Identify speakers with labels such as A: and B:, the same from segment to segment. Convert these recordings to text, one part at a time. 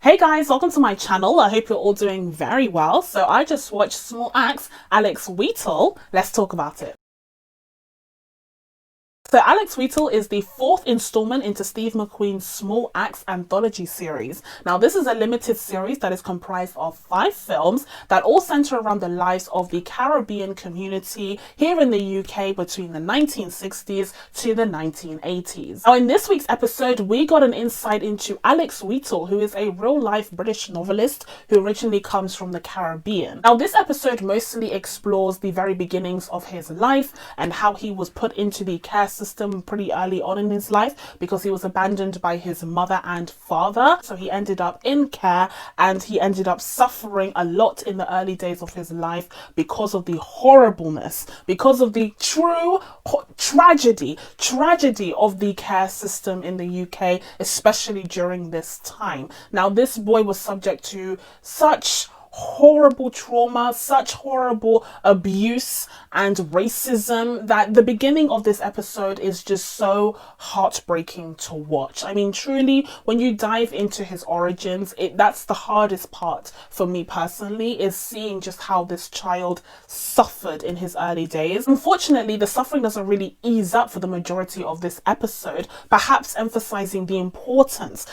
A: Hey guys, welcome to my channel. I hope you're all doing very well. So I just watched Small Axe, Alex Wheatle. Let's talk about it. So Alex Wheatle is the fourth installment into Steve McQueen's Small Axe anthology series. Now this is a limited series that is comprised of 5 films that all center around the lives of the Caribbean community here in the UK between the 1960s to the 1980s. Now in this week's episode, we got an insight into Alex Wheatle, who is a real-life British novelist who originally comes from the Caribbean. Now this episode mostly explores the very beginnings of his life and how he was put into the care system pretty early on in his life because he was abandoned by his mother and father. So he ended up in care and he ended up suffering a lot in the early days of his life because of the horribleness, because of the true tragedy of the care system in the UK, especially during this time. Now this boy was subject to such horrible trauma, such horrible abuse and racism that the beginning of this episode is just so heartbreaking to watch. I mean, truly, when you dive into his origins, that's the hardest part for me personally, is seeing just how this child suffered in his early days. Unfortunately, the suffering doesn't really ease up for the majority of this episode, perhaps emphasizing the importance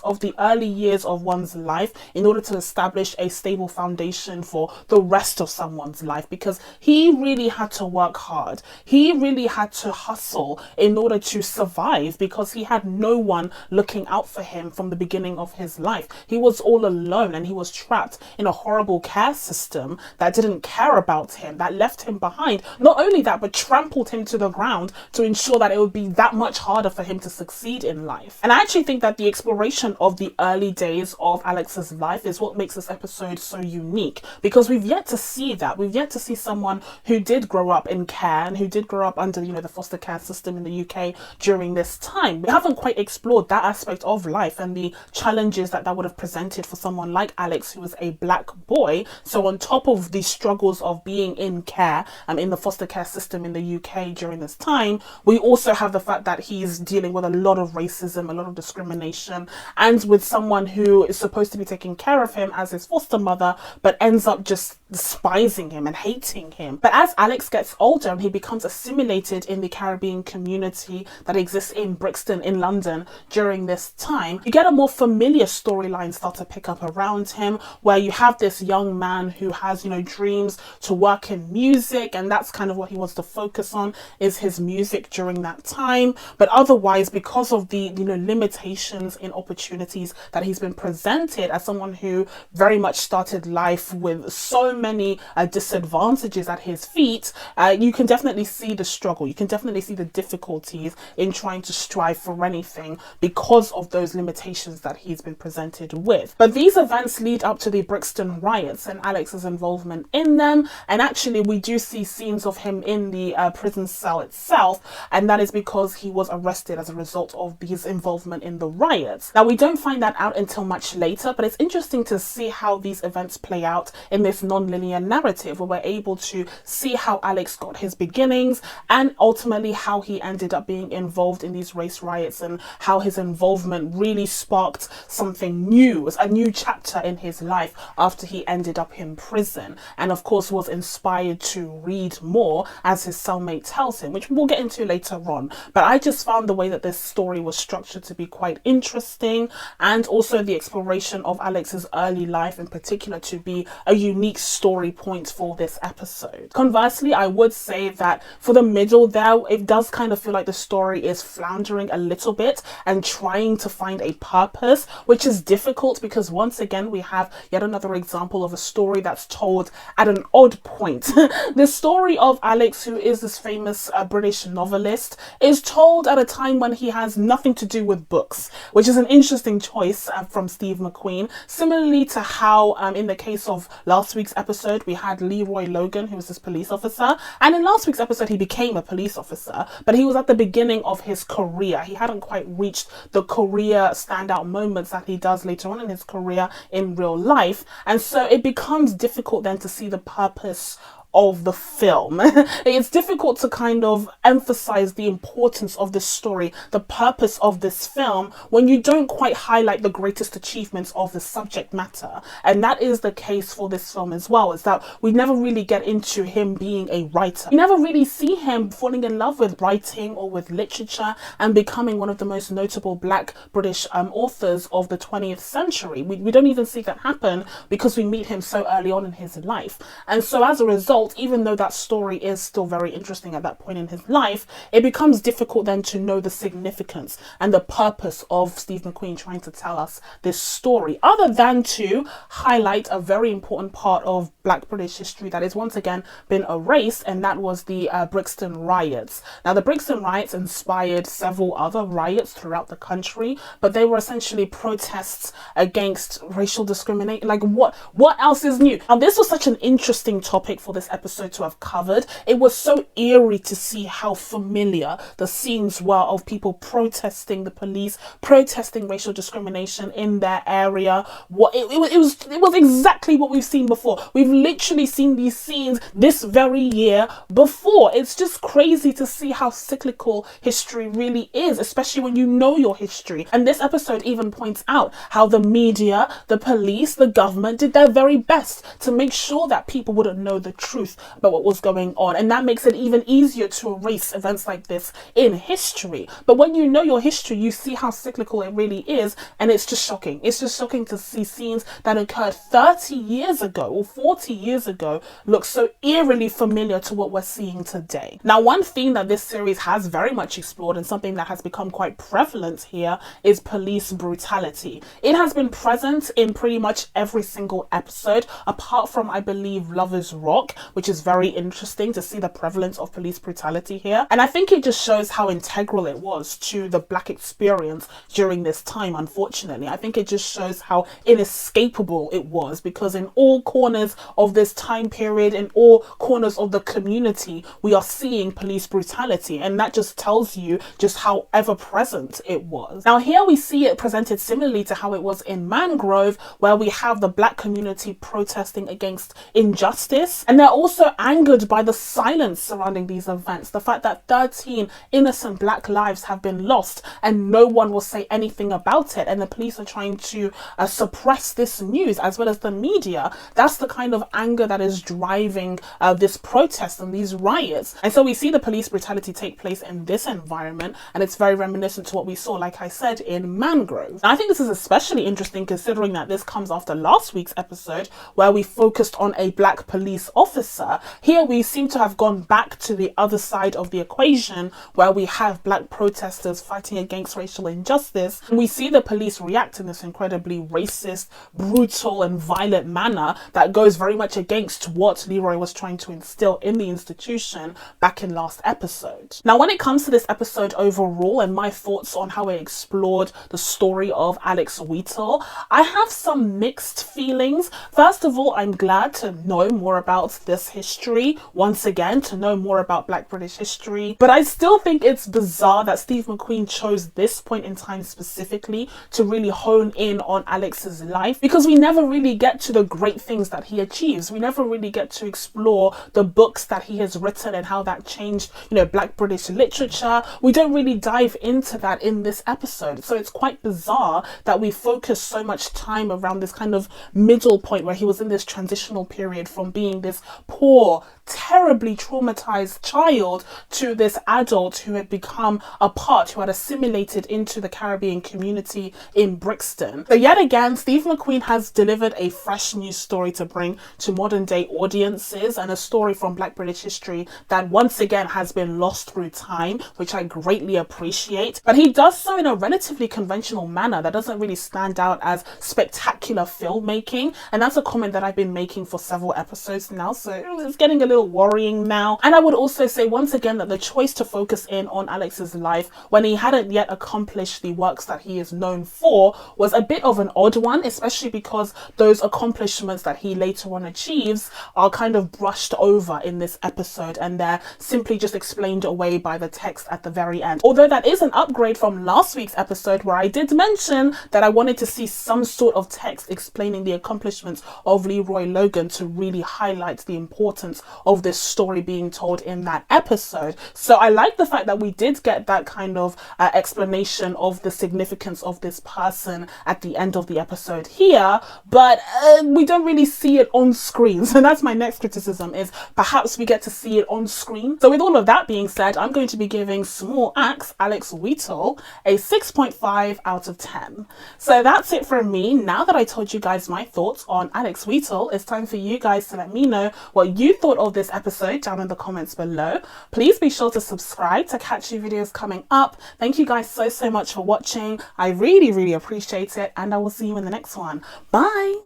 A: of the early years of one's life in order to establish a stable foundation for the rest of someone's life, because he really had to work hard. He really had to hustle in order to survive because he had no one looking out for him from the beginning of his life. He was all alone and he was trapped in a horrible care system that didn't care about him, that left him behind. Not only that, but trampled him to the ground to ensure that it would be that much harder for him to succeed in life. And I actually think that the exploration of the early days of Alex's life is what makes this episode so unique, because we've yet to see that. We've yet to see someone who did grow up in care and who did grow up under, the foster care system in the UK during this time. We haven't quite explored that aspect of life and the challenges that would have presented for someone like Alex, who was a black boy. So on top of the struggles of being in care and in the foster care system in the UK during this time, we also have the fact that he's dealing with a lot of racism, a lot of discrimination, and with someone who is supposed to be taking care of him as his foster mother, but ends up just despising him and hating him. But as Alex gets older and he becomes assimilated in the Caribbean community that exists in Brixton in London during this time, you get a more familiar storyline start to pick up around him, where you have this young man who has, dreams to work in music, and that's kind of what he wants to focus on, is his music during that time. But otherwise, because of the limitations in opportunities that he's been presented as someone who very much started life with so many disadvantages at his feet, you can definitely see the struggle. You can definitely see the difficulties in trying to strive for anything because of those limitations that he's been presented with. But these events lead up to the Brixton riots and Alex's involvement in them, and actually we do see scenes of him in the prison cell itself, and that is because he was arrested as a result of his involvement in the riots. Now we don't find that out until much later, but it's interesting to see how these events play out in this non-linear narrative, where we're able to see how Alex got his beginnings and ultimately how he ended up being involved in these race riots, and how his involvement really sparked something new, a new chapter in his life after he ended up in prison, and of course was inspired to read more, as his cellmate tells him, which we'll get into later on. But I just found the way that this story was structured to be quite interesting, and also the exploration of Alex's early life in particular to be a unique story point for this episode. Conversely, I would say that for the middle there, it does kind of feel like the story is floundering a little bit and trying to find a purpose, which is difficult because once again we have yet another example of a story that's told at an odd point. The story of Alex, who is this famous British novelist, is told at a time when he has nothing to do with books, which is an interesting choice from Steve McQueen. Similarly to how in the case of last week's episode we had Leroy Logan, who was this police officer, and in last week's episode he became a police officer, but he was at the beginning of his career. He hadn't quite reached the career standout moments that he does later on in his career in real life, and so it becomes difficult then to see the purpose of the film. It's difficult to kind of emphasize the importance of this story, the purpose of this film, when you don't quite highlight the greatest achievements of the subject matter. And that is the case for this film as well, is that we never really get into him being a writer. We never really see him falling in love with writing or with literature and becoming one of the most notable Black British authors of the 20th century. We don't even see that happen because we meet him so early on in his life. And so as a result, even though that story is still very interesting at that point in his life, it becomes difficult then to know the significance and the purpose of Steve McQueen trying to tell us this story, other than to highlight a very important part of Black British history that has once again been erased, and that was the Brixton riots. Now, the Brixton riots inspired several other riots throughout the country, but they were essentially protests against racial discrimination. Like, what else is new? Now, this was such an interesting topic for this episode to have covered. It was so eerie to see how familiar the scenes were of people protesting the police, protesting racial discrimination in their area. It was exactly what we've seen before. We've literally seen these scenes this very year before. It's just crazy to see how cyclical history really is, especially when you know your history. And this episode even points out how the media, the police, the government did their very best to make sure that people wouldn't know the truth about what was going on. And that makes it even easier to erase events like this in history. But when you know your history, you see how cyclical it really is, and it's just shocking. It's just shocking to see scenes that occurred 30 years ago or 40 years ago look so eerily familiar to what we're seeing today. Now, one theme that this series has very much explored, and something that has become quite prevalent here, is police brutality. It has been present in pretty much every single episode, apart from, I believe, Lovers Rock, which is very interesting to see the prevalence of police brutality here. And I think it just shows how integral it was to the Black experience during this time, unfortunately. I think it just shows how inescapable it was, because in all corners of this time period, in all corners of the community, we are seeing police brutality, and that just tells you just how ever present it was. Now, here we see it presented similarly to how it was in Mangrove, where we have the Black community protesting against injustice, and they're also angered by the silence surrounding these events, the fact that 13 innocent Black lives have been lost and no one will say anything about it, and the police are trying to suppress this news, as well as the media. That's the kind of anger that is driving this protest and these riots. And so we see the police brutality take place in this environment, and it's very reminiscent to what we saw, like I said, in Mangrove. And I think this is especially interesting considering that this comes after last week's episode where we focused on a Black police officer. Here we seem to have gone back to the other side of the equation, where we have Black protesters fighting against racial injustice, and we see the police react in this incredibly racist, brutal and violent manner that goes very much against what Leroy was trying to instill in the institution back in last episode. Now, when it comes to this episode overall and my thoughts on how it explored the story of Alex Wheatle, I have some mixed feelings. First of all, I'm glad to know more about this history, once again, to know more about Black British history, but I still think it's bizarre that Steve McQueen chose this point in time specifically to really hone in on Alex's life, because we never really get to the great things that he achieves. We never really get to explore the books that he has written and how that changed, Black British literature. We don't really dive into that in this episode. So it's quite bizarre that we focus so much time around this kind of middle point where he was in this transitional period from being this poor, terribly traumatized child to this adult who had become a part, who had assimilated into the Caribbean community in Brixton. But yet again, Steve McQueen has delivered a fresh new story to bring to modern day audiences, and a story from Black British history that once again has been lost through time, which I greatly appreciate. But he does so in a relatively conventional manner that doesn't really stand out as spectacular filmmaking, and that's a comment that I've been making for several episodes now, so it's getting a little worrying now. And I would also say once again that the choice to focus in on Alex's life when he hadn't yet accomplished the works that he is known for was a bit of an odd one, especially because those accomplishments that he later on achieves are kind of brushed over in this episode, and they're simply just explained away by the text at the very end. Although that is an upgrade from last week's episode, where I did mention that I wanted to see some sort of text explaining the accomplishments of Leroy Logan to really highlight the importance of of this story being told in that episode. So I like the fact that we did get that kind of explanation of the significance of this person at the end of the episode here, but we don't really see it on screen. So that's my next criticism, is perhaps we get to see it on screen. So with all of that being said, I'm going to be giving Small Axe, Alex Wheatle, a 6.5 out of 10. So that's it from me. Now that I told you guys my thoughts on Alex Wheatle, it's time for you guys to let me know what you thought of this episode down in the comments below. Please be sure to subscribe to catch new videos coming up. Thank you guys so much for watching. I really appreciate it, and I will see you in the next one. Bye.